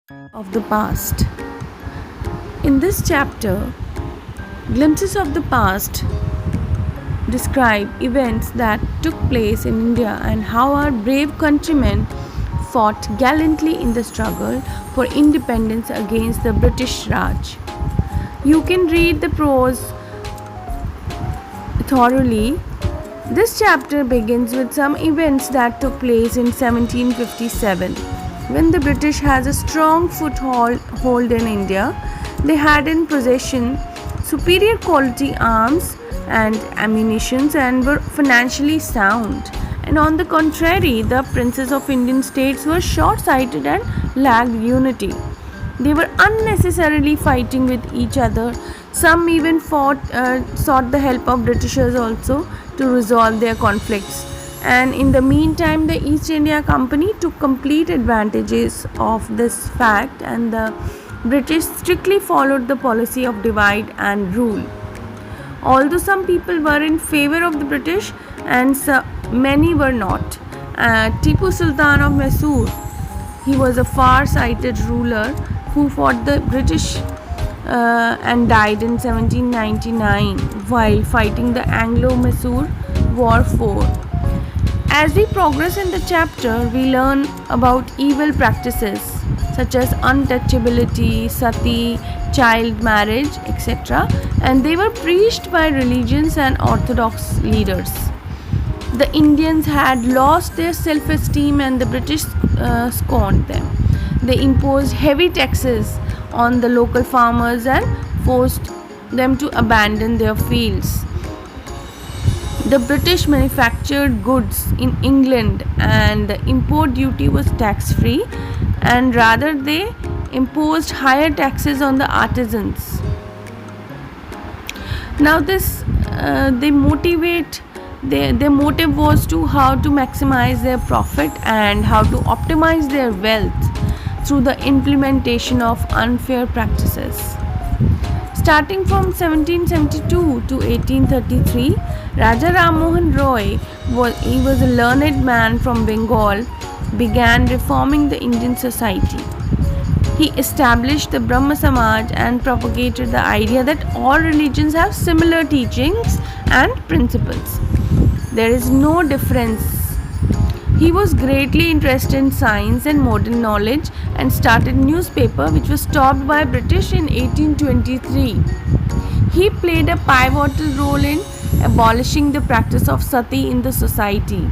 of the past. In this chapter, Glimpses of the Past describe events that took place in India and how our brave countrymen fought gallantly in the struggle for independence against the British Raj. You can read the prose thoroughly. This chapter begins with some events that took place in 1757. When the British had a strong foothold in India, they had in possession superior quality arms and ammunition and were financially sound. And on the contrary, the princes of Indian states were short-sighted and lacked unity. They were unnecessarily fighting with each other. Some even sought the help of Britishers also to resolve their conflicts. And in the meantime, the East India Company took complete advantages of this fact, and the British strictly followed the policy of divide and rule. Although some people were in favor of the British and many were not. Tipu Sultan of Mysore, he was a far-sighted ruler who fought the British and died in 1799 while fighting the Anglo-Mysore War 4. As we progress in the chapter, we learn about evil practices such as untouchability, sati, child marriage, etc., and they were preached by religions and orthodox leaders. The Indians had lost their self-esteem and the British scorned them. They imposed heavy taxes on the local farmers and forced them to abandon their fields. The British manufactured goods in England and the import duty was tax-free, and rather they imposed higher taxes on the artisans. Now their motive was to how to maximize their profit and how to optimize their wealth through the implementation of unfair practices. Starting from 1772 to 1833, Raja Ram Mohan Roy was a learned man from Bengal, began reforming the Indian society. He established the Brahma Samaj and propagated the idea that all religions have similar teachings and principles. There is no difference. He was greatly interested in science and modern knowledge and started a newspaper which was stopped by British in 1823. He played a pivotal role in abolishing the practice of sati in the society.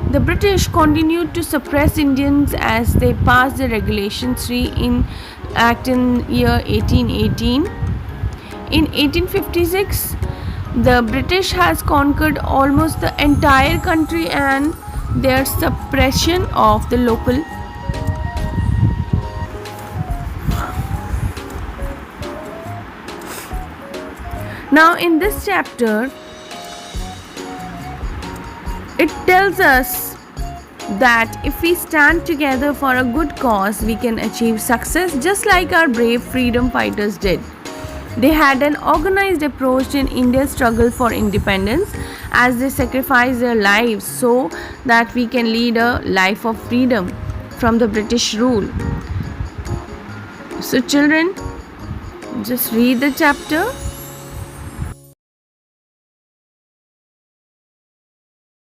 The British continued to suppress Indians as they passed the Regulation 3 in Act in year 1818. In 1856, the British has conquered almost the entire country and their suppression of the local Now in this chapter, it tells us that if we stand together for a good cause, we can achieve success just like our brave freedom fighters did. They had an organized approach in India's struggle for independence as they sacrificed their lives so that we can lead a life of freedom from the British rule. So children, just read the chapter